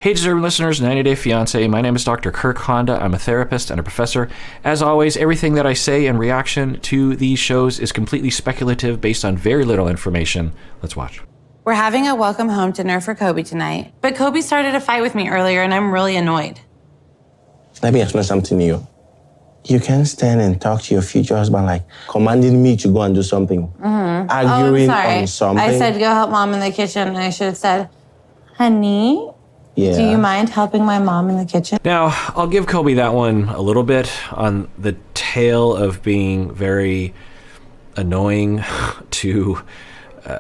Hey, deserving listeners, 90-Day Fiancé. My name is Dr. Kirk Honda. I'm a therapist and a professor. As always, everything that I say in reaction to these shows is completely speculative based on very little information. Let's watch. We're having a welcome home dinner for Kobe tonight, but Kobe started a fight with me earlier and I'm really annoyed. Let me explain something to you. You can't stand and talk to your future husband like commanding me to go and do something. Arguing on something. I said, go help mom in the kitchen. And I should have said, honey, do you mind helping my mom in the kitchen? Now, I'll give Kobe that one a little bit on the tail of being very annoying to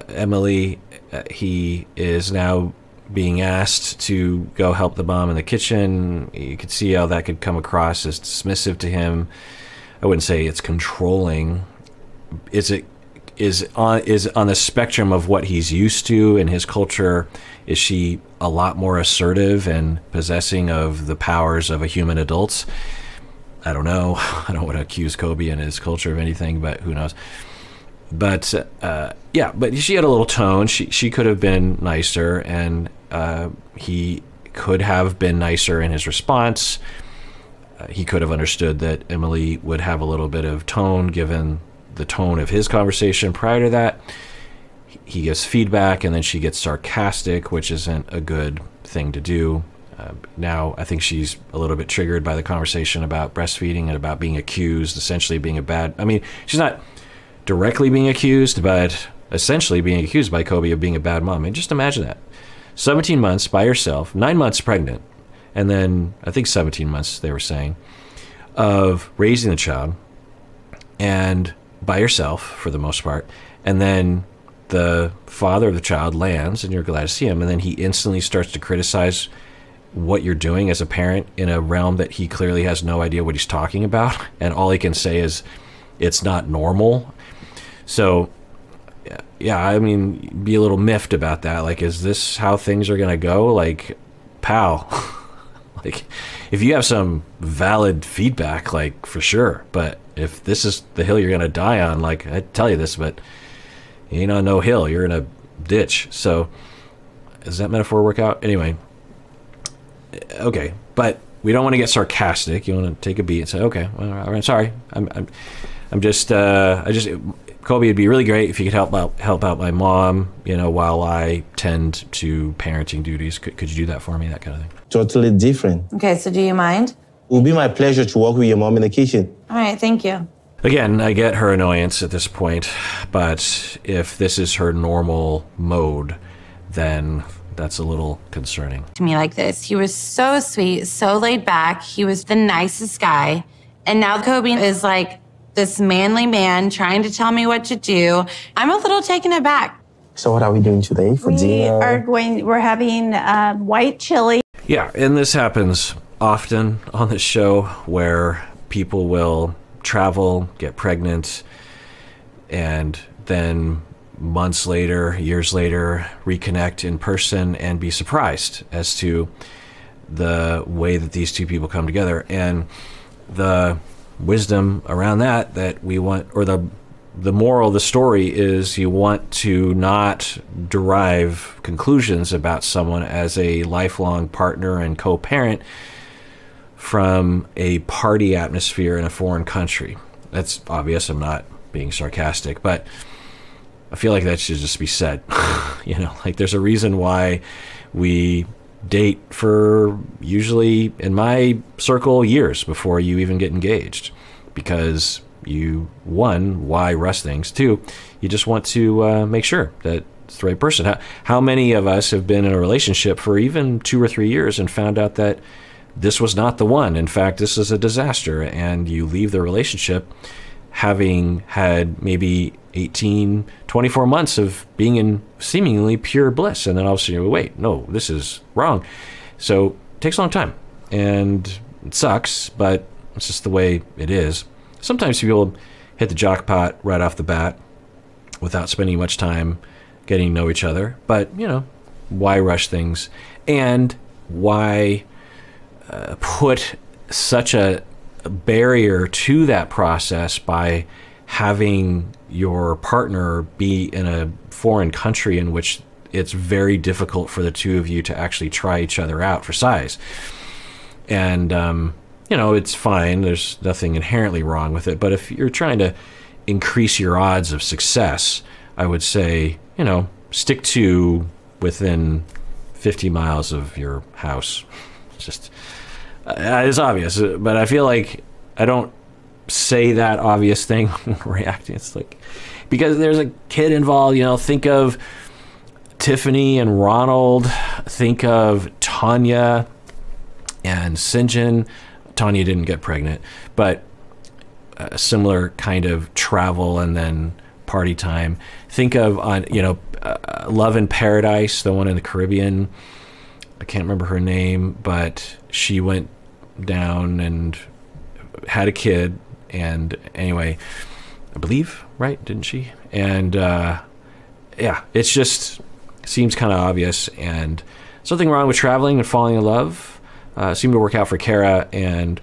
Emily. He is now being asked to go help the mom in the kitchen. You could see how that could come across as dismissive to him. I wouldn't say it's controlling. Is on the spectrum of what he's used to in his culture. Is she a lot more assertive and possessing of the powers of a human adult? I don't know. I don't want to accuse Kobe and his culture of anything, but who knows? But yeah, but she had a little tone. She could have been nicer, and he could have been nicer in his response. He could have understood that Emily would have a little bit of tone given the tone of his conversation prior to that. He gives feedback and then she gets sarcastic, which isn't a good thing to do. Now I think she's a little bit triggered by the conversation about breastfeeding and about being accused, essentially being a bad, I mean, she's not directly being accused, but essentially being accused by Kobe of being a bad mom. And just imagine that. 17 months by herself, 9 months pregnant, and then I think 17 months they were saying, of raising the child and by yourself for the most part, and then the father of the child lands and you're glad to see him, and then he instantly starts to criticize what you're doing as a parent in a realm that he clearly has no idea what he's talking about, and all he can say is it's not normal. So yeah, I mean, be a little miffed about that. Like, is this how things are gonna go? Like, pal, like, if you have some valid feedback, like, for sure, but if this is the hill you're gonna die on, like, I tell you this, but you ain't on no hill, you're in a ditch. So does that metaphor work out? Anyway, okay, but we don't want to get sarcastic. You want to take a beat and say, okay, well, all right, sorry, I'm just Kobe, it'd be really great if you could help out my mom, you know, while I tend to parenting duties. Could you do that for me? That kind of thing. Totally different. Okay, so do you mind? It will be my pleasure to work with your mom in the kitchen. All right, thank you. Again, I get her annoyance at this point, but if this is her normal mode, then that's a little concerning. To me like this, he was so sweet, so laid back. He was the nicest guy. And now Kobe is like this manly man trying to tell me what to do. I'm a little taken aback. So what are we doing today for dinner? We're having white chili. Yeah, and this happens often on this show where people will travel, get pregnant, and then months later, years later, reconnect in person and be surprised as to the way that these two people come together. And the wisdom around that we want, or the moral of the story is, you want to not derive conclusions about someone as a lifelong partner and co-parent from a party atmosphere in a foreign country. That's obvious. I'm not being sarcastic, but I feel like that should just be said. You know, like, there's a reason why we date for, usually in my circle, years before you even get engaged, because you, one, why rush things? Two, you just want to make sure that it's the right person. How many of us have been in a relationship for even 2 or 3 years and found out that this was not the one? In fact, this is a disaster, and you leave the relationship having had maybe 18, 24 months of being in seemingly pure bliss, and then all of a sudden you wait, no, this is wrong. So it takes a long time, and it sucks, but it's just the way it is. Sometimes people hit the jackpot right off the bat without spending much time getting to know each other, but, you know, why rush things? And why put such a barrier to that process by having your partner be in a foreign country in which it's very difficult for the two of you to actually try each other out for size. And, you know, it's fine. There's nothing inherently wrong with it. But if you're trying to increase your odds of success, I would say, you know, stick to within 50 miles of your house. Just, it's obvious, but I feel like I don't say that obvious thing reacting. It's like, because there's a kid involved, you know, think of Tiffany and Ronald, think of Tanya and Sinjin. Tanya didn't get pregnant, but a similar kind of travel and then party time. Think of, on, you know, Love in Paradise, the one in the Caribbean. I can't remember her name, but she went down and had a kid. And anyway, I believe, right? Didn't she? And yeah, it's just seems kind of obvious. And something wrong with traveling and falling in love seemed to work out for Kara and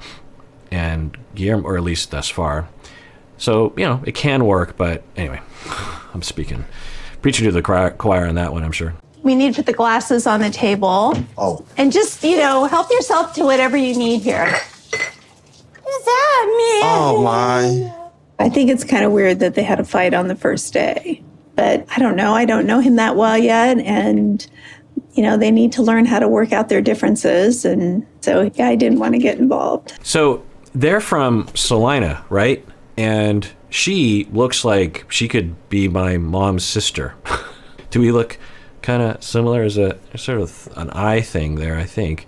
Guillermo, or at least thus far. So, you know, it can work. But anyway, I'm preaching to the choir on that one, I'm sure. We need to put the glasses on the table. Oh. And just, you know, help yourself to whatever you need here. Is that me? Oh, my. I think it's kind of weird that they had a fight on the first day. But I don't know. I don't know him that well yet. And, you know, they need to learn how to work out their differences. And so, yeah, I didn't want to get involved. So they're from Salina, right? And she looks like she could be my mom's sister. Do we look kind of similar? As a sort of an eye thing there, I think.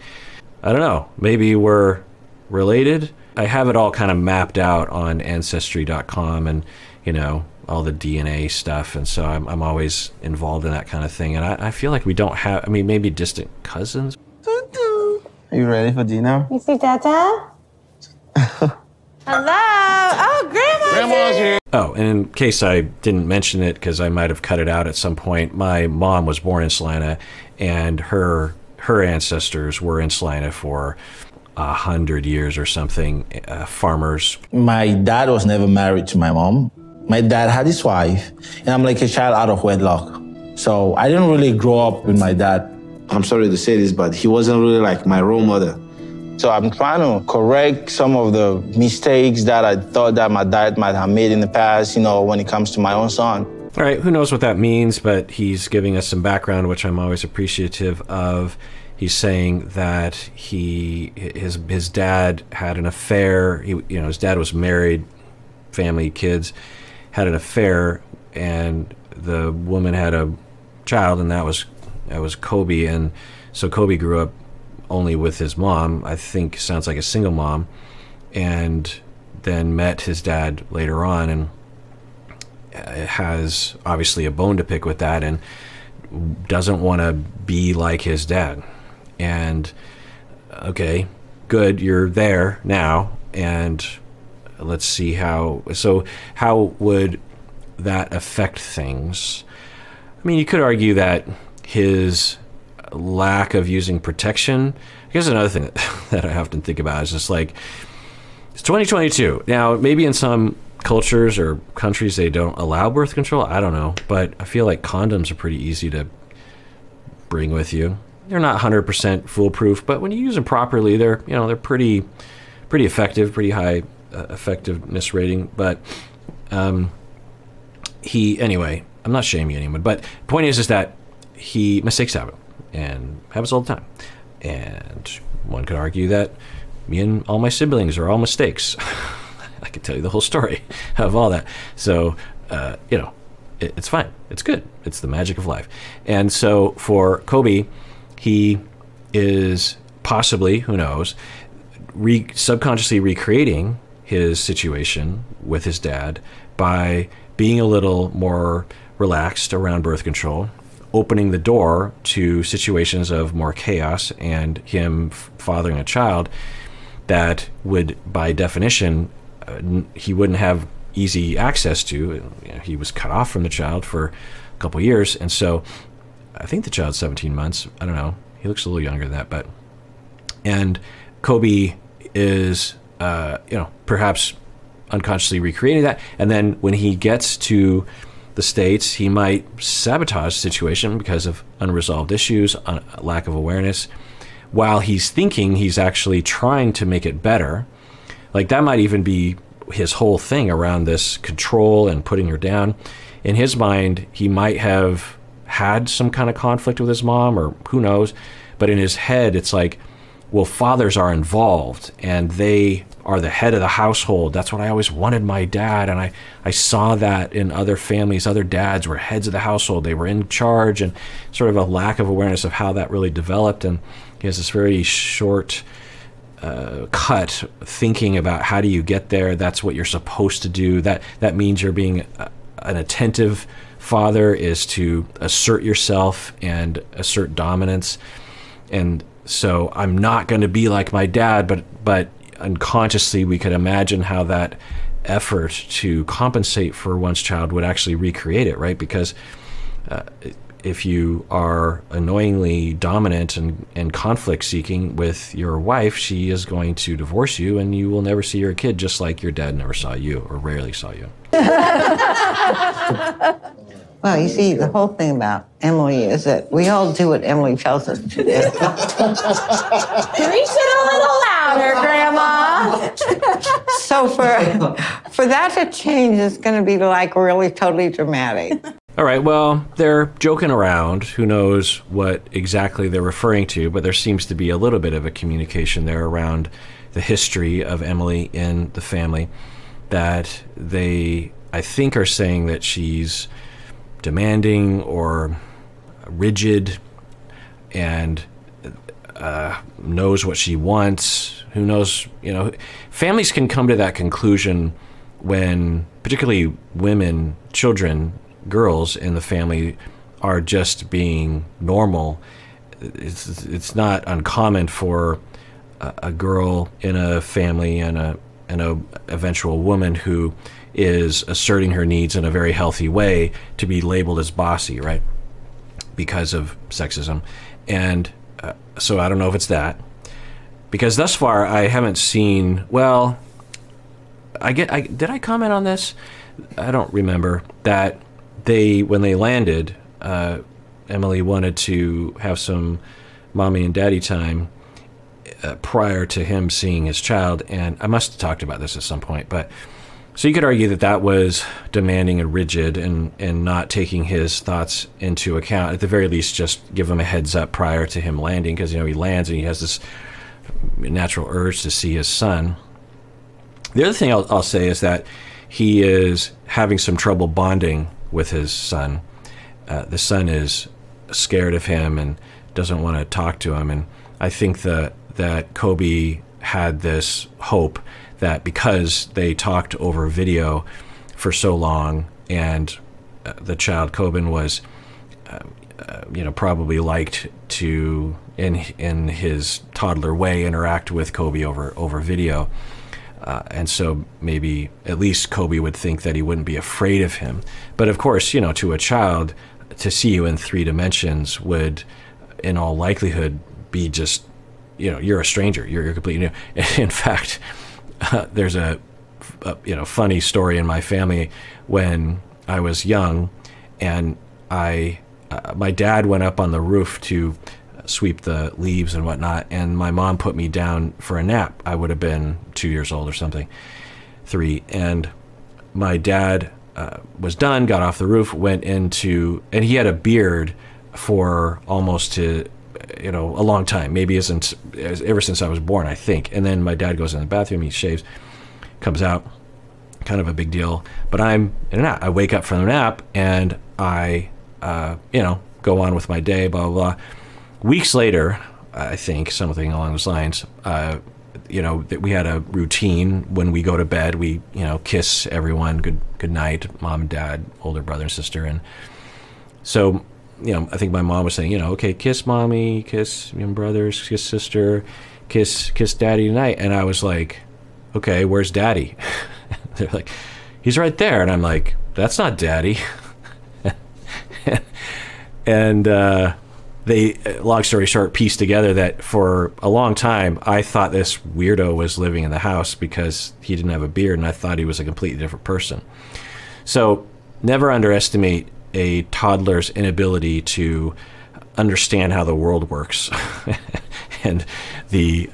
I don't know. Maybe we're related. I have it all kind of mapped out on Ancestry.com and, you know, all the DNA stuff. And so I'm always involved in that kind of thing. And I feel like we don't have, I mean, maybe distant cousins. Are you ready for dinner? You see Dada? Hello. Oh, Grandma's here. Oh, and in case I didn't mention it, because I might have cut it out at some point, my mom was born in Salina, and her ancestors were in Salina for 100 years or something, farmers. My dad was never married to my mom. My dad had his wife, and I'm like a child out of wedlock. So I didn't really grow up with my dad. I'm sorry to say this, but he wasn't really like my role model. So I'm trying to correct some of the mistakes that I thought that my dad might have made in the past, you know, when it comes to my own son. All right, who knows what that means, but he's giving us some background, which I'm always appreciative of. He's saying that his dad had an affair. His dad was married, family, kids, had an affair, and the woman had a child, and that was Kobe. And so Kobe grew up only with his mom. I think sounds like a single mom, and then met his dad later on, and has obviously a bone to pick with that, and doesn't want to be like his dad. And okay, good, you're there now, and let's see how would that affect things? I mean, you could argue that his lack of using protection, I guess another thing that I often think about is just like, it's 2022. Now, maybe in some cultures or countries they don't allow birth control, I don't know, but I feel like condoms are pretty easy to bring with you. They're not 100% foolproof, but when you use them properly, they're pretty effective, pretty high effectiveness rating. But anyway, I'm not shaming anyone, but the point is that mistakes happen, and happens all the time. And one could argue that me and all my siblings are all mistakes. I could tell you the whole story of all that. So, it's fine. It's good. It's the magic of life. And so for Kobe, he is possibly, who knows, subconsciously recreating his situation with his dad by being a little more relaxed around birth control, opening the door to situations of more chaos and him fathering a child that would, by definition, he wouldn't have easy access to. He was cut off from the child for a couple of years, and so I think the child's 17 months. I don't know. He looks a little younger than that, and Kobe is, perhaps unconsciously recreating that. And then when he gets to the States, he might sabotage the situation because of unresolved issues, lack of awareness, while he's thinking he's actually trying to make it better. Like, that might even be his whole thing around this control and putting her down. In his mind, he might have had some kind of conflict with his mom, or who knows, but in his head, it's like, well, fathers are involved and they are the head of the household. That's what I always wanted my dad. And I saw that in other families. Other dads were heads of the household. They were in charge, and sort of a lack of awareness of how that really developed. And he has this very short cut thinking about how do you get there. That's what you're supposed to do. That means you're being an attentive father, is to assert yourself and assert dominance. And so I'm not going to be like my dad, but unconsciously we could imagine how that effort to compensate for one's child would actually recreate it, right? Because if you are annoyingly dominant and conflict seeking with your wife, she is going to divorce you, and you will never see your kid, just like your dad never saw you, or rarely saw you. Well, you see, the whole thing about Emily is that we all do what Emily tells us to do. Preach it a little louder, Grandma. So for that to change, it's going to be like really totally dramatic. All right, well, they're joking around. Who knows what exactly they're referring to, but there seems to be a little bit of a communication there around the history of Emily in the family, that they, I think, are saying that she's demanding or rigid and knows what she wants. Who knows? You know, families can come to that conclusion when, particularly women, children, girls in the family are just being normal. It's not uncommon for a girl in a family and a eventual woman who is asserting her needs in a very healthy way to be labeled as bossy, right? Because of sexism. And so I don't know if it's that. Because thus far I haven't seen, well, did I comment on this? I don't remember that when they landed, Emily wanted to have some mommy and daddy time prior to him seeing his child. And I must have talked about this at some point, but so you could argue that that was demanding and rigid and not taking his thoughts into account. At the very least, just give him a heads up prior to him landing, because, you know, he lands and he has this natural urge to see his son. The other thing I'll say is that he is having some trouble bonding with his son. The son is scared of him and doesn't want to talk to him. And I think that Kobe had this hope that because they talked over video for so long, and the child Coben was, probably liked to, in his toddler way, interact with Kobe over video, and so maybe at least Kobe would think that he wouldn't be afraid of him. But of course, to a child, to see you in 3 dimensions would, in all likelihood, be just, you're a stranger. You're completely new. In fact, there's a funny story in my family. When I was young, and my dad went up on the roof to sweep the leaves and whatnot, and my mom put me down for a nap. I would have been 2 years old or something, 3, and my dad was done, got off the roof, went into, and he had a beard for almost a long time, maybe ever since I was born, I think. And then my dad goes in the bathroom, he shaves, comes out, kind of a big deal. But I'm in a nap. I wake up from the nap, and I, go on with my day, blah, blah, blah. Weeks later, I think, something along those lines, that we had a routine when we go to bed. We, kiss everyone, good night, mom and dad, older brother and sister. And so, I think my mom was saying, okay, kiss mommy, kiss brothers, kiss sister, kiss daddy tonight. And I was like, okay, where's daddy? They're like, he's right there. And I'm like, that's not daddy. And they, long story short, pieced together that for a long time, I thought this weirdo was living in the house because he didn't have a beard, and I thought he was a completely different person. So never underestimate a toddler's inability to understand how the world works and the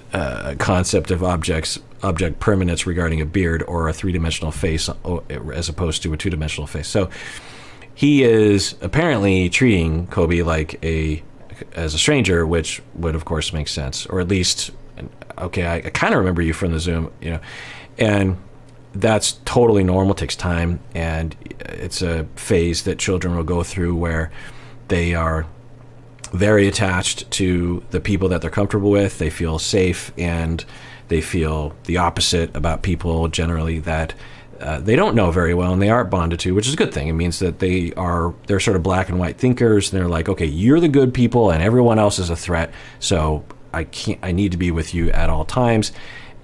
concept of object permanence regarding a beard or a three-dimensional face as opposed to a two-dimensional face. So he is apparently treating Kobe like as a stranger, which would of course make sense, or at least, okay, I kind of remember you from the Zoom, you know, and that's totally normal. It takes time, and it's a phase that children will go through where they are very attached to the people that they're comfortable with. They feel safe, and they feel the opposite about people generally that they don't know very well and they aren't bonded to, which is a good thing. It means that they're sort of black and white thinkers, and they're like, okay, you're the good people and everyone else is a threat, so I need to be with you at all times.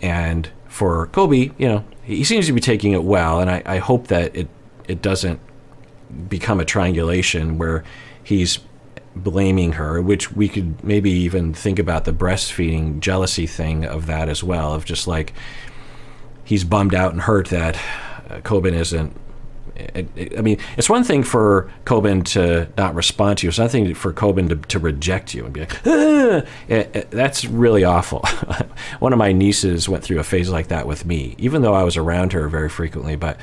And for Kobe, you know, he seems to be taking it well, and I hope that it doesn't become a triangulation where he's blaming her, which we could maybe even think about the breastfeeding jealousy thing of that as well, of just like he's bummed out and hurt that Coben isn't. I mean, it's one thing for Coben to not respond to you. It's another thing for Coben to reject you and be like, ah! That's really awful. One of my nieces went through a phase like that with me, even though I was around her very frequently. But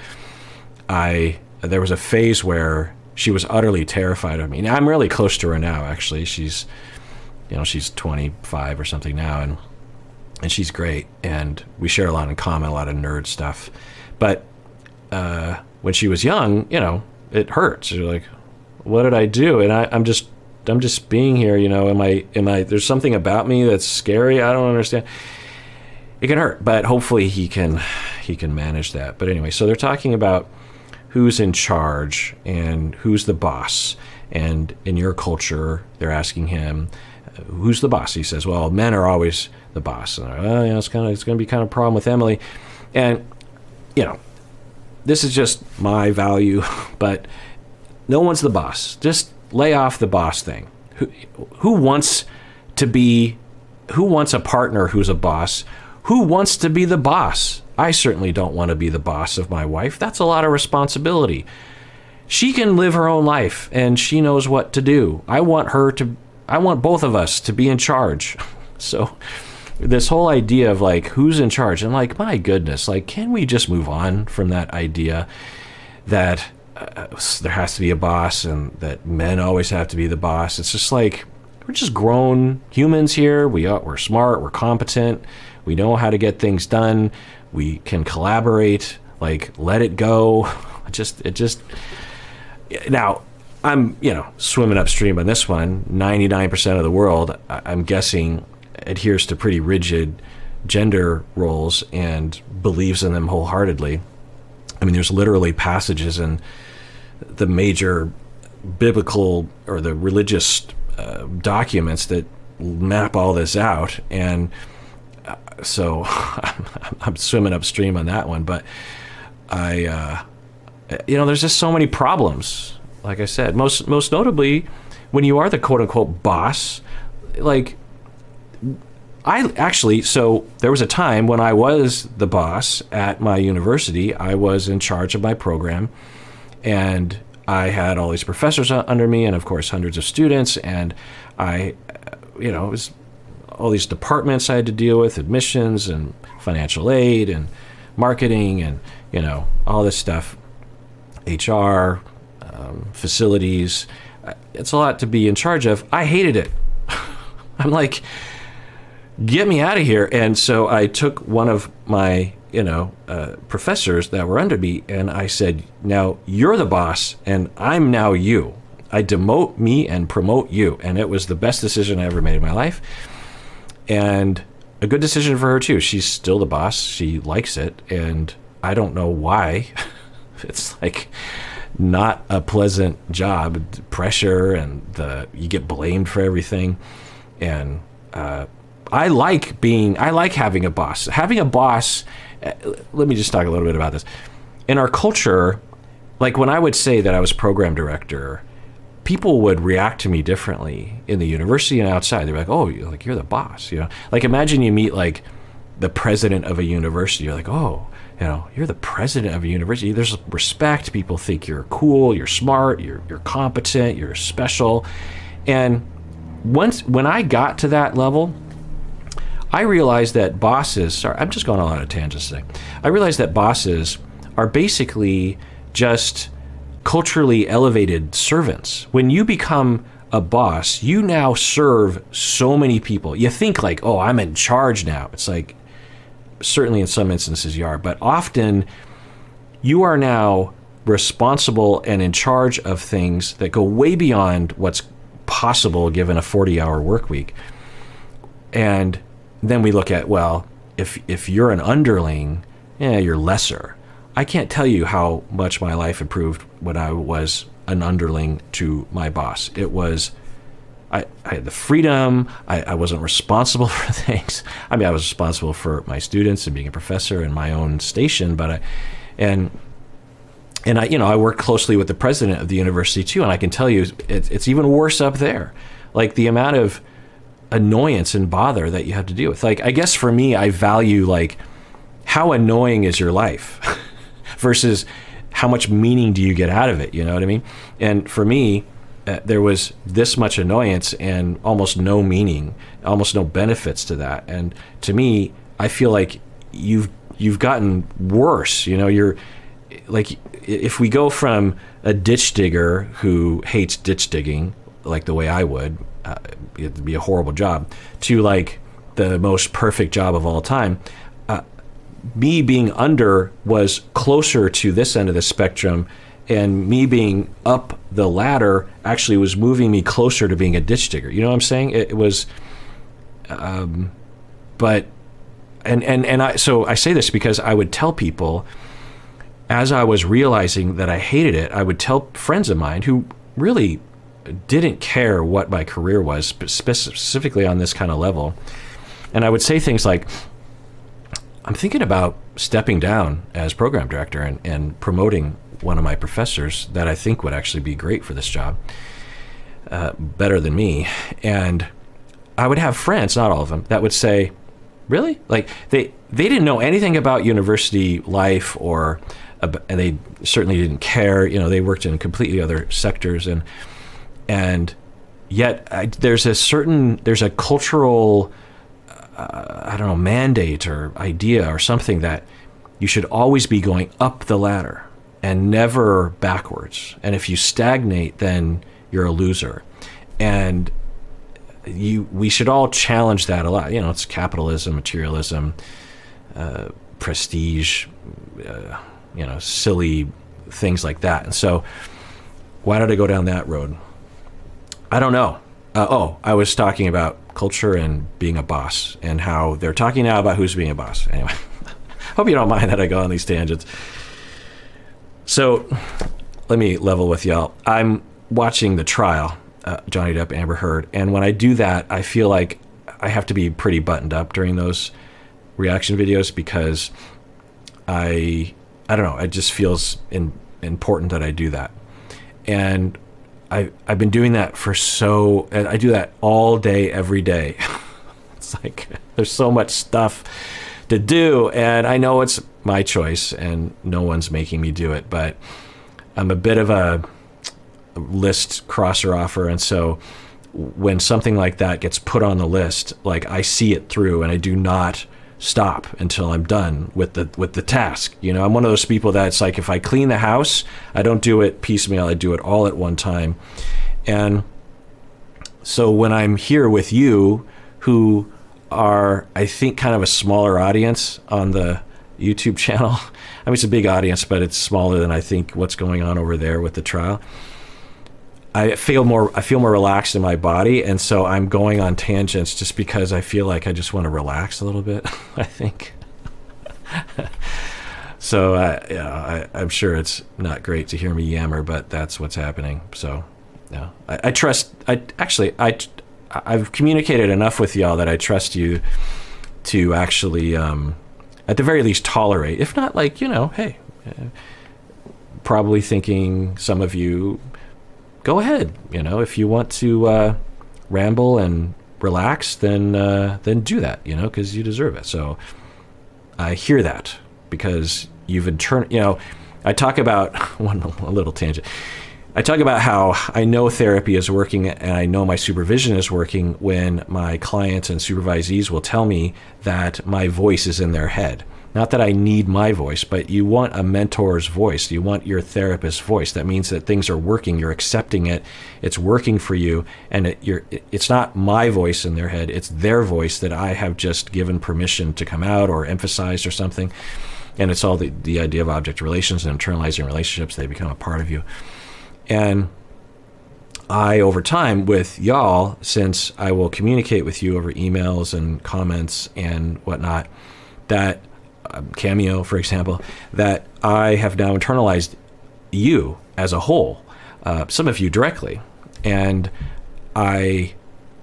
there was a phase where she was utterly terrified of me. Now, I'm really close to her now, actually. She's 25 or something now, and she's great, and we share a lot in common, a lot of nerd stuff. But when she was young, you know, it hurts. You're like, what did I do? And I'm just being here, you know. Am I there's something about me that's scary? I don't understand. It can hurt, but hopefully he can manage that. But anyway, so they're talking about who's in charge and who's the boss. And in your culture, they're asking him, who's the boss? He says, well, men are always the boss. And well, you know, it's going to be kind of a problem with Emily. And, you know, this is just my value, but no one's the boss. Just lay off the boss thing. Who wants a partner who's a boss? Who wants to be the boss? I certainly don't want to be the boss of my wife. That's a lot of responsibility. She can live her own life, and she knows what to do. I want both of us to be in charge. So this whole idea of like, who's in charge? And like, my goodness, like, can we just move on from that idea that there has to be a boss and that men always have to be the boss? It's just like, we're just grown humans here. We're smart, we're competent, we know how to get things done, we can collaborate, like, let it go. Now, I'm, you know, swimming upstream on this one. 99% of the world, I'm guessing, adheres to pretty rigid gender roles and believes in them wholeheartedly. I mean, there's literally passages in the major biblical or the religious documents that map all this out. And so I'm swimming upstream on that one. But you know, there's just so many problems. Like I said, most notably, when you are the quote-unquote boss, like, so there was a time when I was the boss at my university. I was in charge of my program, and I had all these professors under me, and of course hundreds of students, and it was all these departments I had to deal with, admissions and financial aid and marketing and, you know, all this stuff, HR, facilities. It's a lot to be in charge of. I hated it. I'm like, get me out of here. And so I took one of my, professors that were under me, and I said, now you're the boss and I'm now you. I demote me and promote you. And it was the best decision I ever made in my life. And a good decision for her too. She's still the boss. She likes it. And I don't know why. It's like not a pleasant job, pressure, and you get blamed for everything. And I like having a boss. Having a boss, let me just talk a little bit about this. In our culture, like when I would say that I was program director, people would react to me differently in the university and outside. They're like, oh, you're the boss, you know? Like imagine you meet like the president of a university. You're like, oh, you know, you're the president of a university. There's respect. People think you're cool, you're smart, you're competent, you're special. And when I got to that level, I realized that bosses, sorry, I'm just going on a tangent today. I realized that bosses are basically just culturally elevated servants. When you become a boss, you now serve so many people. You think like, oh, I'm in charge now. It's like, certainly in some instances you are, but often you are now responsible and in charge of things that go way beyond what's possible given a 40-hour work week. And then we look at, well, if you're an underling, you're lesser. I can't tell you how much my life improved when I was an underling to my boss. It was, I had the freedom. I wasn't responsible for things. I mean, I was responsible for my students and being a professor in my own station, but I worked closely with the president of the university too, and I can tell you it's even worse up there. Like the amount of annoyance and bother that you have to deal with. Like, I guess for me, I value like how annoying is your life versus how much meaning do you get out of it, you know what I mean? And for me, there was this much annoyance and almost no meaning, almost no benefits to that. And to me, I feel like you've gotten worse. You know, you're like, if we go from a ditch digger who hates ditch digging, like the way I would, it'd be a horrible job, to like the most perfect job of all time. Me being under was closer to this end of the spectrum, and me being up the ladder actually was moving me closer to being a ditch digger. You know what I'm saying? It was, but, so I say this because I would tell people, as I was realizing that I hated it, I would tell friends of mine who really didn't care what my career was, specifically on this kind of level. And I would say things like, I'm thinking about stepping down as program director and promoting one of my professors that I think would actually be great for this job, better than me. And I would have friends, not all of them, that would say, really? Like they didn't know anything about university life, and they certainly didn't care. You know, they worked in completely other sectors, and yet there's a cultural, I don't know, mandate or idea or something that you should always be going up the ladder and never backwards. And if you stagnate, then you're a loser. And we should all challenge that a lot. You know, it's capitalism, materialism, prestige, you know, silly things like that. And so why did I go down that road? I don't know. I was talking about culture and being a boss, and how they're talking now about who's being a boss. Anyway, hope you don't mind that I go on these tangents. So let me level with y'all. I'm watching the trial, Johnny Depp, Amber Heard, and when I do that, I feel like I have to be pretty buttoned up during those reaction videos, because I don't know, it just feels important that I do that. And I've been doing that and I do that all day, every day. It's like, there's so much stuff to do, and I know it's my choice and no one's making me do it, but I'm a bit of a list crosser offer. And so when something like that gets put on the list, like I see it through and I do not stop until I'm done with the task. You know, I'm one of those people that's like, if I clean the house, I don't do it piecemeal, I do it all at one time. And so when I'm here with you, who are, I think, kind of a smaller audience on the YouTube channel, I mean, it's a big audience, but it's smaller than I think what's going on over there with the trial. I feel more relaxed in my body, and so I'm going on tangents just because I feel like I just want to relax a little bit, I think. So I'm sure it's not great to hear me yammer, but that's what's happening. So yeah, I've communicated enough with y'all that I trust you to actually, at the very least, tolerate, if not like, you know, hey, probably thinking some of you, go ahead, you know, if you want to ramble and relax, then do that, you know, because you deserve it. So I hear that because you've I talk about a little tangent. I talk about how I know therapy is working and I know my supervision is working when my clients and supervisees will tell me that my voice is in their head. Not that I need my voice, but you want a mentor's voice. You want your therapist's voice. That means that things are working. You're accepting it. It's working for you. And it's not my voice in their head. It's their voice that I have just given permission to come out or emphasized or something. And it's all the idea of object relations and internalizing relationships. They become a part of you. And I, over time with y'all, since I will communicate with you over emails and comments and whatnot, that Cameo, for example, that I have now internalized you as a whole, some of you directly. And I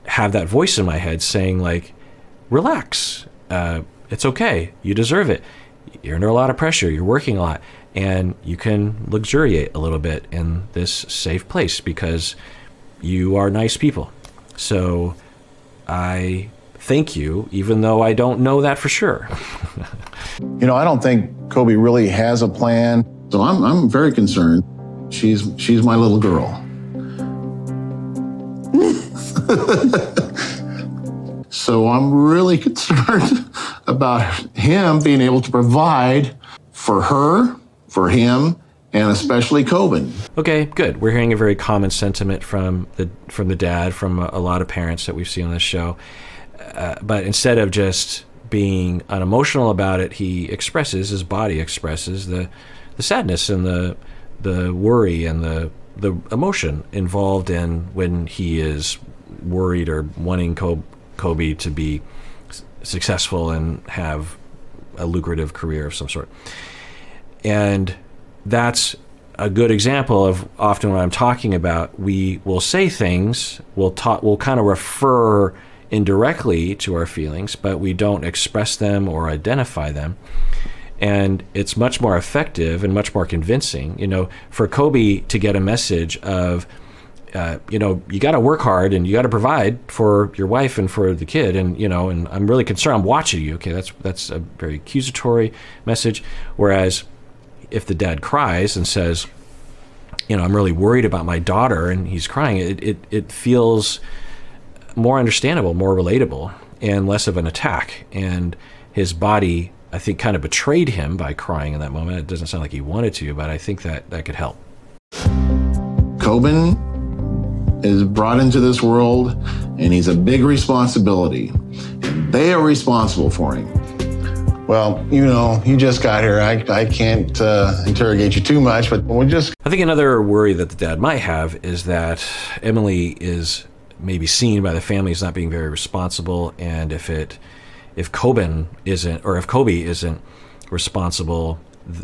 have that voice in my head saying, like, relax, it's okay, you deserve it. You're under a lot of pressure, you're working a lot, and you can luxuriate a little bit in this safe place because you are nice people. So I thank you, even though I don't know that for sure. You know, I don't think Kobe really has a plan. So I'm very concerned. She's my little girl. So I'm really concerned about him being able to provide for her, for him, and especially Coben. Okay, good. We're hearing a very common sentiment from the dad, from a lot of parents that we've seen on this show. But instead of just being unemotional about it, his body expresses the sadness and the worry and the emotion involved in when he is worried or wanting Kobe to be successful and have a lucrative career of some sort. And that's a good example of often what I'm talking about. We will say things, we'll kind of refer indirectly to our feelings, but we don't express them or identify them. And it's much more effective and much more convincing, for Kobe to get a message of, you got to work hard and you got to provide for your wife and for the kid. And, and I'm really concerned. I'm watching you. Okay. That's a very accusatory message. Whereas if the dad cries and says, I'm really worried about my daughter, and he's crying, it feels more understandable, more relatable, and less of an attack. And his body, I think, kind of betrayed him by crying in that moment. It doesn't sound like he wanted to, but I think that could help. Coben is brought into this world, and he's a big responsibility, and they are responsible for him. Well, you just got here. I can't interrogate you too much, but I think another worry that the dad might have is that Emily is maybe seen by the family as not being very responsible, and if Kobe isn't responsible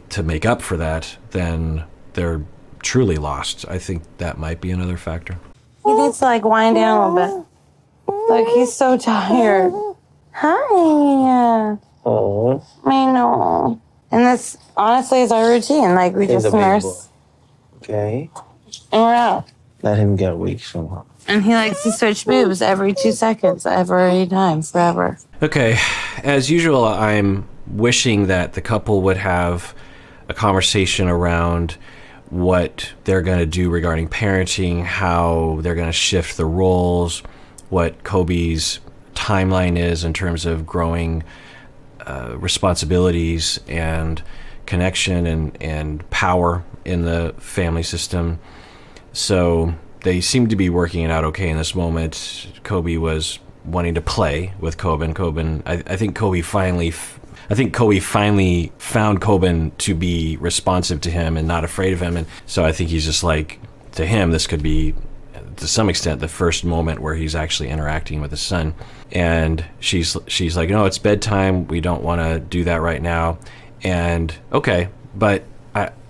to make up for that, then they're truly lost. I think that might be another factor. He needs to wind down a little bit. Look, he's so tired. Hi. Oh. I know. And this honestly is our routine. We just nurse. Okay. And we're out. Let him get weak somehow. And he likes to switch boobs every 2 seconds, every time, forever. Okay, as usual, I'm wishing that the couple would have a conversation around what they're going to do regarding parenting, how they're going to shift the roles, what Kobe's timeline is in terms of growing responsibilities and connection and power in the family system. So they seem to be working it out okay in this moment. Kobe was wanting to play with Coben. I think Kobe finally found Coben to be responsive to him and not afraid of him. And so I think he's just to him, this could be, to some extent, the first moment where he's actually interacting with his son. And she's like, no, it's bedtime. We don't want to do that right now. And okay, but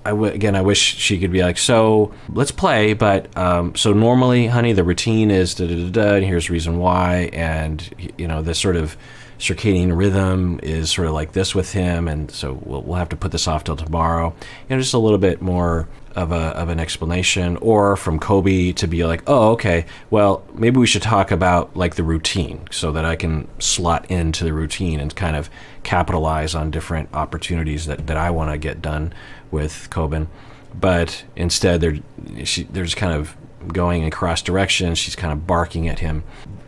I wish she could be like, so let's play, but so normally, honey, the routine is da-da-da-da, and here's the reason why, and this sort of circadian rhythm is sort of like this with him, and so we'll have to put this off till tomorrow. Just a little bit more of an explanation, or from Kobe to be like, oh, okay, well, maybe we should talk about like the routine so that I can slot into the routine and kind of capitalize on different opportunities that I want to get done with Coben. But instead, they're just kind of going in cross directions. She's kind of barking at him,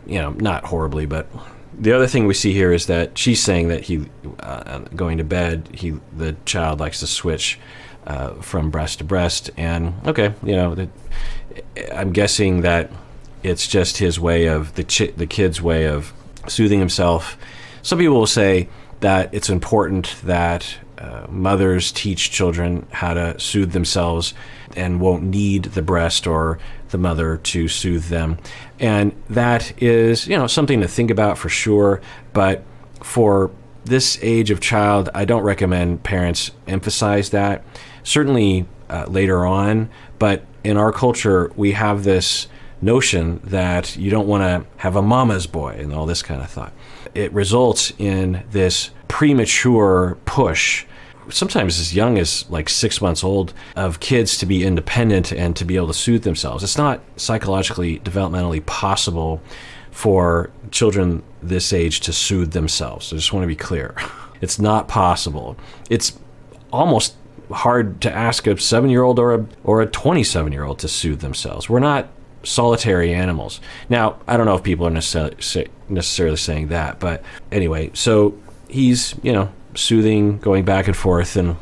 not horribly, but the other thing we see here is that she's saying that he, going to bed, the child likes to switch from breast to breast, and okay, I'm guessing that it's just his way of the kid's way of soothing himself. Some people will say that it's important that mothers teach children how to soothe themselves and won't need the breast or the mother to soothe them. And that is, something to think about for sure. But for this age of child, I don't recommend parents emphasize that. Certainly later on, but in our culture, we have this notion that you don't want to have a mama's boy and all this kind of thought. It results in this premature push, sometimes as young as like 6 months old, of kids to be independent and to be able to soothe themselves. It's not psychologically, developmentally possible for children this age to soothe themselves. I just want to be clear. It's not possible. It's almost hard to ask a 7-year-old or a 27-year-old to soothe themselves. We're not solitary animals. Now, I don't know if people are necessarily saying that, but anyway, so he's, soothing, going back and forth, and,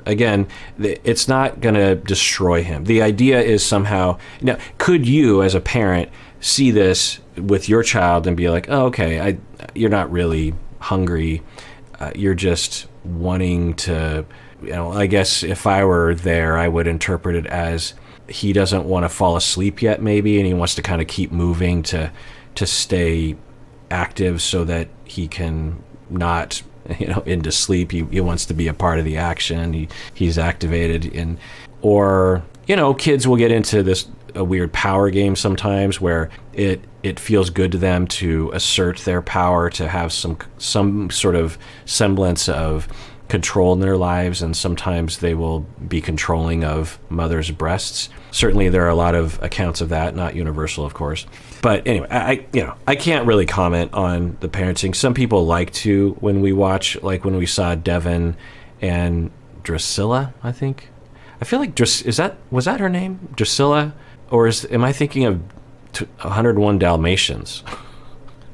again, it's not going to destroy him. The idea is somehow, now, could you as a parent see this with your child and be like, oh, okay, you're not really hungry, you're just wanting to, I guess if I were there, I would interpret it as he doesn't want to fall asleep yet, maybe, and he wants to kind of keep moving to stay active so that he can not, into sleep. He wants to be a part of the action. He's activated, or kids will get into a weird power game sometimes where it feels good to them to assert their power, to have some sort of semblance of control in their lives, and sometimes they will be controlling of mothers' breasts. Certainly there are a lot of accounts of that, not universal, of course. But anyway, I can't really comment on the parenting. Some people like to, when we watch, like when we saw Devin and Drusilla, I think. I feel like was that her name? Drusilla? Or am I thinking of 101 Dalmatians?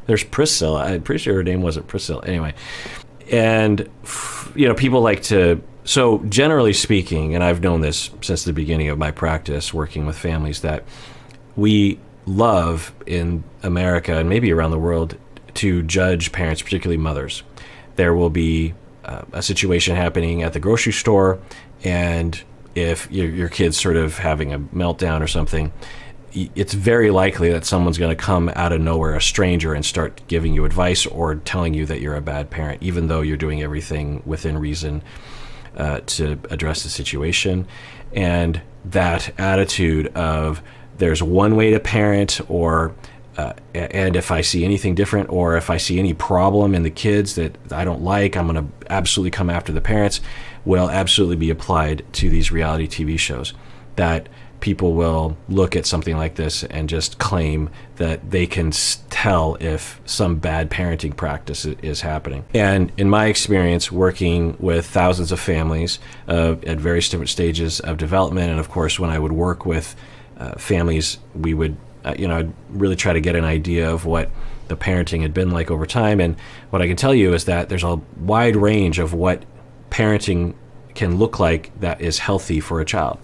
There's Priscilla. I'm pretty sure her name wasn't Priscilla. Anyway. And, people like to, so generally speaking, and I've known this since the beginning of my practice working with families, that we love in America and maybe around the world to judge parents, particularly mothers. There will be a situation happening at the grocery store, and if your kid's sort of having a meltdown or something, it's very likely that someone's going to come out of nowhere, a stranger, and start giving you advice or telling you that you're a bad parent, even though you're doing everything within reason to address the situation. And that attitude of there's one way to parent, or and if I see anything different, or if I see any problem in the kids that I don't like, I'm going to absolutely come after the parents, will absolutely be applied to these reality TV shows. That people will look at something like this and just claim that they can tell if some bad parenting practice is happening. And in my experience working with thousands of families at various different stages of development, and of course when I would work with families, we would I'd really try to get an idea of what the parenting had been like over time. And what I can tell you is that there's a wide range of what parenting can look like that is healthy for a child.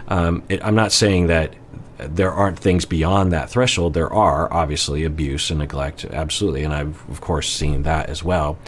I'm not saying that there aren't things beyond that threshold. There are, obviously, abuse and neglect, absolutely, and I've, of course, seen that as well.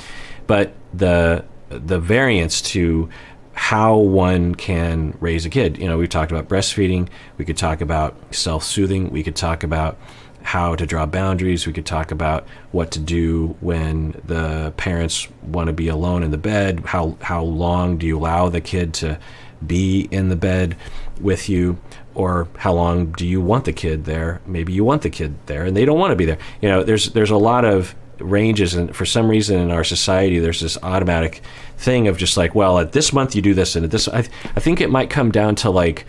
But the variance to how one can raise a kid, we've talked about breastfeeding, we could talk about self-soothing, we could talk about how to draw boundaries, we could talk about what to do when the parents want to be alone in the bed, how long do you allow the kid to be in the bed with you, or how long do you want the kid there? Maybe you want the kid there and they don't want to be there. There's a lot of ranges, and for some reason in our society there's this automatic thing of just like, well, at this month you do this, and at this I think it might come down to like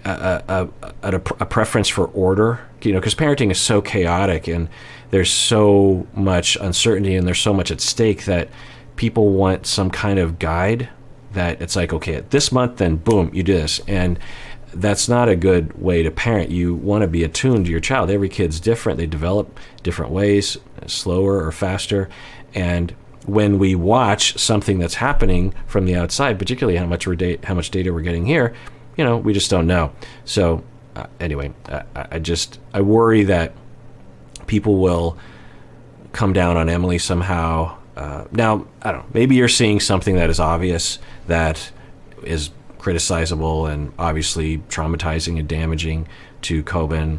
a preference for order, because parenting is so chaotic and there's so much uncertainty and there's so much at stake that people want some kind of guide that it's like, okay, at this month, then boom, you do this. And that's not a good way to parent. You want to be attuned to your child. Every kid's different. They develop different ways, slower or faster. And when we watch something that's happening from the outside, particularly how much data we're getting here, we just don't know. So anyway, I worry that people will come down on Emily somehow. Now, I don't know, maybe you're seeing something that is obvious, that is criticizable and obviously traumatizing and damaging to Coben,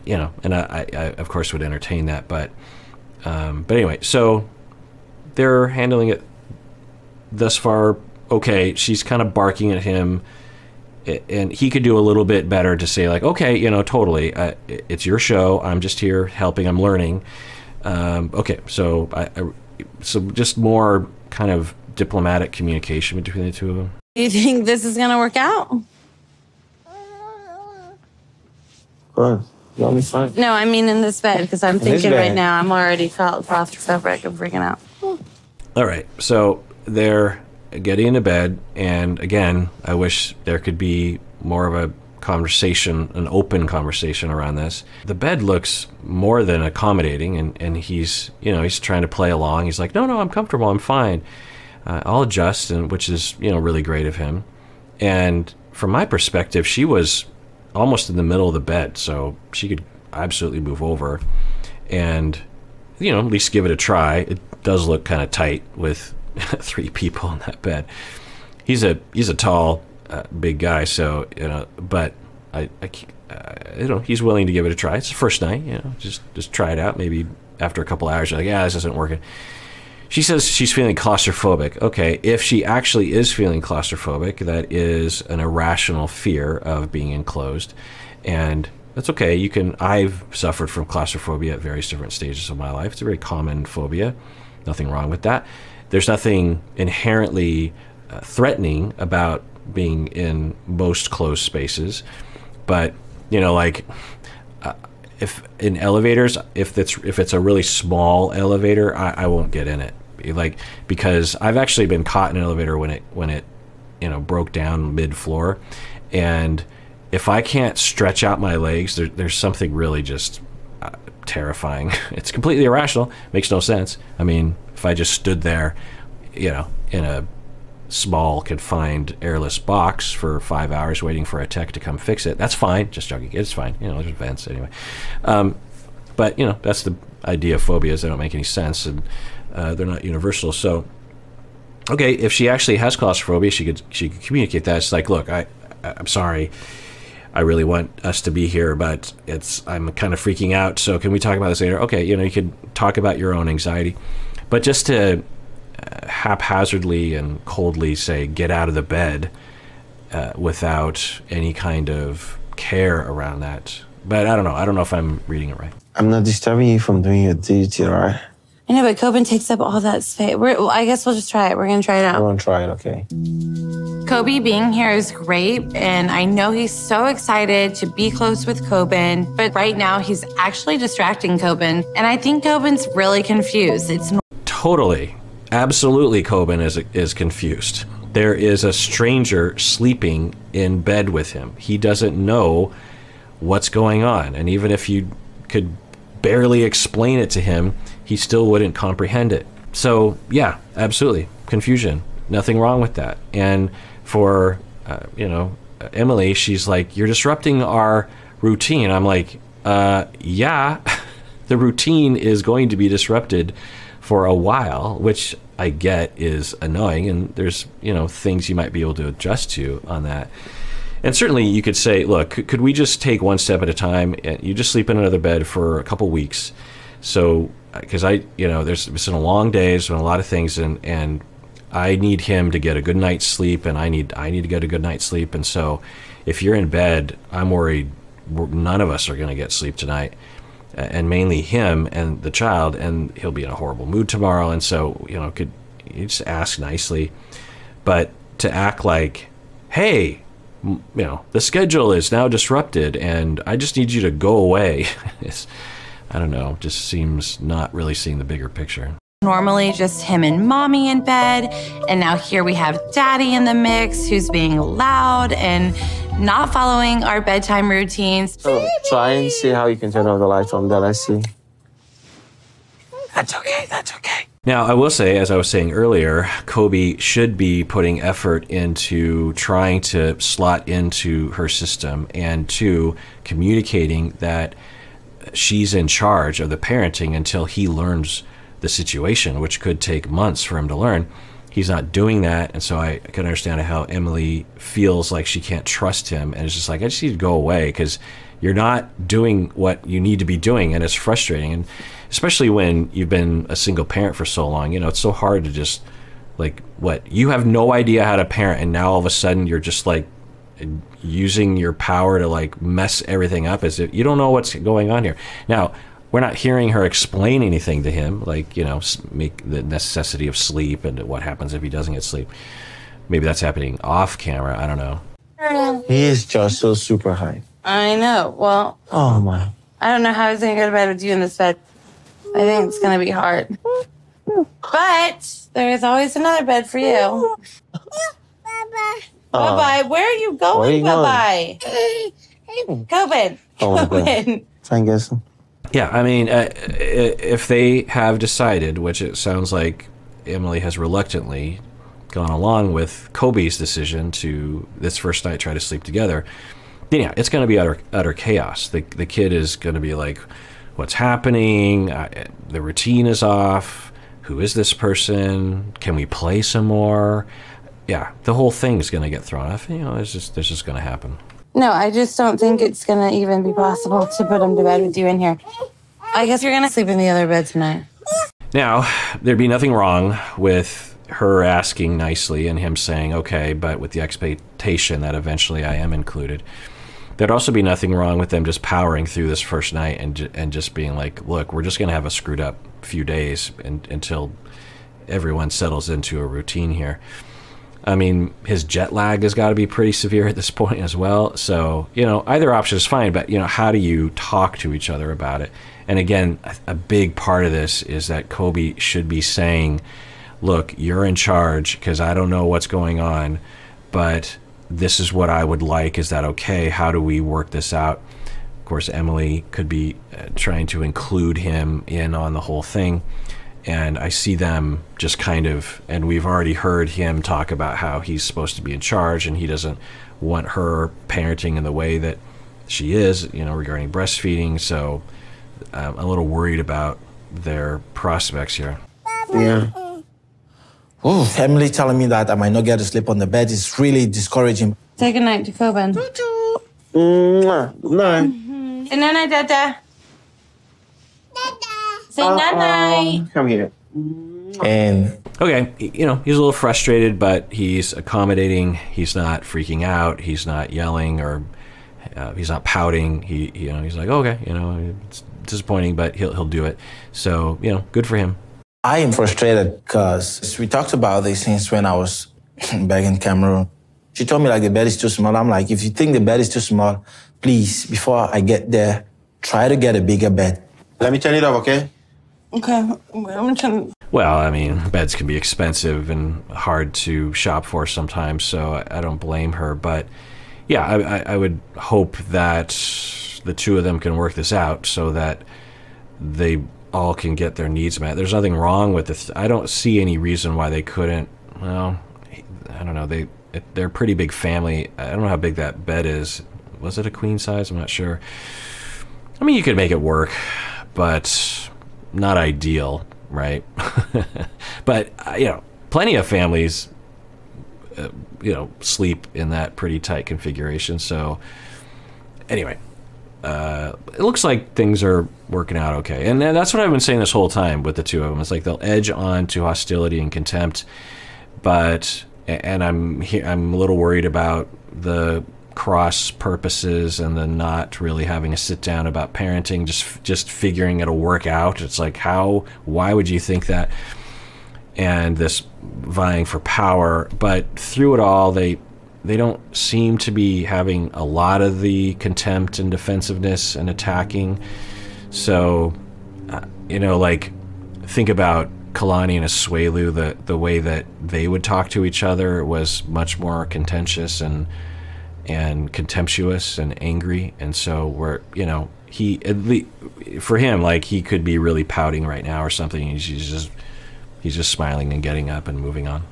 and I of course would entertain that, but anyway, so they're handling it thus far okay. She's kind of barking at him, and he could do a little bit better to say, like, okay, totally, it's your show, I'm just here helping, I'm learning. Okay, so so just more kind of diplomatic communication between the two of them. Do you think this is going to work out? Good. You'll be fine. No, I mean in this bed, because I'm thinking right now I'm already felt claustrophobic and freaking out. All right, so they're getting into bed, and again, I wish there could be more of a conversation, an open conversation around this. The bed looks more than accommodating, and he's, he's trying to play along. He's like, no, I'm comfortable, I'm fine. I'll adjust, and which is, really great of him. And from my perspective, she was almost in the middle of the bed, so she could absolutely move over and, at least give it a try. It does look kind of tight with 3 people in that bed. He's a tall, big guy, so, but he's willing to give it a try. It's the first night, just try it out. Maybe after a couple hours, you're like, yeah, this isn't working. She says she's feeling claustrophobic. Okay, if she actually is feeling claustrophobic, that is an irrational fear of being enclosed, and that's okay. I've suffered from claustrophobia at various different stages of my life. It's a very common phobia. Nothing wrong with that. There's nothing inherently threatening about being in most closed spaces, but if in elevators, if it's a really small elevator, I won't get in it. Because I've actually been caught in an elevator when it broke down mid-floor, and if I can't stretch out my legs, there's something really just terrifying. It's completely irrational, makes no sense. I mean, if I just stood there, in a small confined airless box for 5 hours waiting for a tech to come fix it, that's fine. Just joking, it's fine. There's vents anyway. But that's the idea of phobias. They don't make any sense, and they're not universal. So, okay, if she actually has claustrophobia, she could communicate that. It's like, look, I'm sorry, I really want us to be here, but I'm kind of freaking out. So can we talk about this later? Okay, you could talk about your own anxiety, but just to haphazardly and coldly say get out of the bed without any kind of care around that. But I don't know if I'm reading it right. I'm not disturbing you from doing your duty, right? I know, but Coben takes up all that space. I guess we'll just try it. We're going to try it out. We're going to try it, okay. Kobe being here is great, and I know he's so excited to be close with Coben, but right now he's actually distracting Coben, and I think Coben's really confused. It's totally, absolutely, Coben is confused. There is a stranger sleeping in bed with him. He doesn't know what's going on, and even if you could barely explain it to him, he still wouldn't comprehend it. So yeah, absolutely, confusion. Nothing wrong with that. And for Emily, she's like, you're disrupting our routine. I'm like, yeah, the routine is going to be disrupted for a while, which I get is annoying, and there's things you might be able to adjust to on that. And certainly you could say, look, could we just take one step at a time? You just sleep in another bed for a couple weeks. So, because there's been a long day, there's been a lot of things, and I need him to get a good night's sleep, and I need to get a good night's sleep. And so if you're in bed, I'm worried none of us are going to get sleep tonight, and mainly him and the child, and he'll be in a horrible mood tomorrow. And so, could you just ask nicely, but to act like, hey, the schedule is now disrupted and I just need you to go away. I don't know, just seems not really seeing the bigger picture. Normally just him and mommy in bed, and now here we have daddy in the mix who's being loud and not following our bedtime routines. So try and see how you can turn off the light from that. I see. That's okay, that's okay. Now, I will say, as I was saying earlier, Kobe should be putting effort into trying to slot into her system and to communicating that she's in charge of the parenting until he learns the situation, which could take months for him to learn. He's not doing that, and so I can understand how Emily feels like she can't trust him, and it's just like, I just need to go away because you're not doing what you need to be doing, and it's frustrating. And especially when you've been a single parent for so long, it's so hard to just, like, you have no idea how to parent, and now all of a sudden you're just like using your power to like mess everything up as if you don't know what's going on here. Now, we're not hearing her explain anything to him, like, make the necessity of sleep and what happens if he doesn't get sleep. Maybe that's happening off camera. I don't know. He is just so super high. I know. Well, Oh my. I don't know how he's going to go to bed with you in this bed. I think it's going to be hard. But there is always another bed for you. Bye-bye. Where are you going? Where are you going? Bye-bye. Coben. Oh my God. Coben. Try and get some. Yeah, I mean, if they have decided, which it sounds like Emily has reluctantly gone along with Kobe's decision to this first night try to sleep together, then yeah, it's going to be utter chaos. The kid is going to be like, what's happening? The routine is off. Who is this person? Can we play some more? Yeah, the whole thing is going to get thrown off. It's just going to happen. No, I just don't think it's going to even be possible to put him to bed with you in here. I guess you're going to sleep in the other bed tonight. Now, there'd be nothing wrong with her asking nicely and him saying, okay, but with the expectation that eventually I am included. There'd also be nothing wrong with them just powering through this first night and just being like, look, we're just going to have a screwed up few days until everyone settles into a routine here. I mean, his jet lag has got to be pretty severe at this point as well. So, either option is fine, but, how do you talk to each other about it? And again, a big part of this is that Kobe should be saying, look, you're in charge because I don't know what's going on, but this is what I would like. Is that okay? How do we work this out? Of course, Emily could be trying to include him in on the whole thing. And I see them just kind of, and we've already heard him talk about how he's supposed to be in charge and he doesn't want her parenting in the way that she is, regarding breastfeeding. So I'm a little worried about their prospects here. Yeah. Oh, Emily telling me that I might not get to sleep on the bed is really discouraging. Say goodnight to Coben. No. Say night-night, Dada. Say night-night. Come here. And Okay, he's a little frustrated, but he's accommodating. He's not freaking out. He's not yelling or he's not pouting. He's like, okay, it's disappointing, but he'll do it. So, good for him. I am frustrated because we talked about these things when I was back in Cameroon. She told me like the bed is too small. I'm like, if you think the bed is too small, please, before I get there, try to get a bigger bed. Let me turn it off, okay? Okay. I'm trying. Well, I mean, beds can be expensive and hard to shop for sometimes, so I don't blame her. But yeah, I would hope that the two of them can work this out so that they all can get their needs met. There's nothing wrong with this. I don't see any reason why they couldn't. Well, I don't know. They're a pretty big family. I don't know how big that bed is. Was it a queen size? I'm not sure. I mean, you could make it work, but not ideal, right? But, plenty of families, sleep in that pretty tight configuration. So anyway, it looks like things are working out okay. And that's what I've been saying this whole time with the two of them. It's like they'll edge on to hostility and contempt, and I'm a little worried about the cross purposes and the not really having a sit down about parenting, just figuring it'll work out. It's like, why would you think that? And this vying for power, but through it all, they they don't seem to be having a lot of the contempt and defensiveness and attacking. So, like, think about Kalani and Asuelu, the way that they would talk to each other was much more contentious and contemptuous and angry. And so for him, like, he could be really pouting right now or something. He's just smiling and getting up and moving on.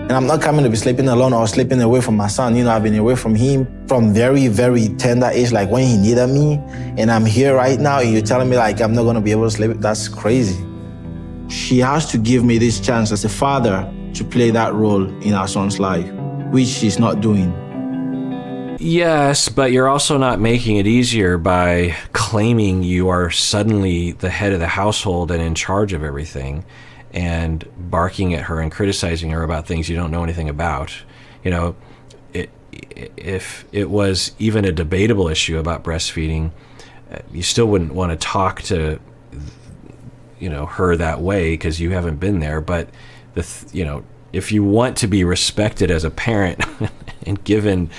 And I'm not coming to be sleeping alone or sleeping away from my son. I've been away from him from very, very tender age, like when he needed me. And I'm here right now and you're telling me like I'm not gonna be able to sleep. That's crazy. She has to give me this chance as a father to play that role in our son's life, which she's not doing. Yes, but you're also not making it easier by claiming you are suddenly the head of the household and in charge of everything, and barking at her and criticizing her about things you don't know anything about. If it was even a debatable issue about breastfeeding, you still wouldn't want to talk to her that way because you haven't been there. But if you want to be respected as a parent and given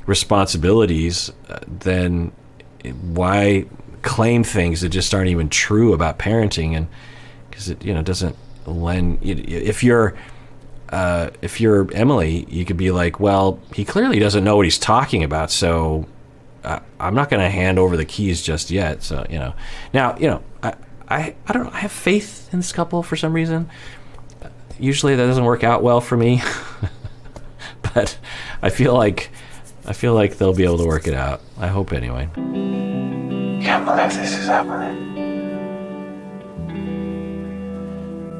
responsibilities, then why claim things that just aren't even true about parenting? And because it doesn't lend. If you're Emily, you could be like, well, he clearly doesn't know what he's talking about, so I'm not going to hand over the keys just yet. So now I don't know. I have faith in this couple for some reason. Usually that doesn't work out well for me, but I feel like they'll be able to work it out. I hope anyway. Can't believe this is happening.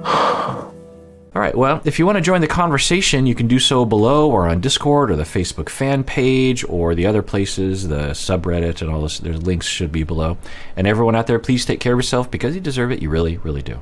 All right, well, if you want to join the conversation, you can do so below or on Discord or the Facebook fan page or the other places, the subreddit and all this. There's links should be below. And everyone out there, please take care of yourself because you deserve it. You really, really do.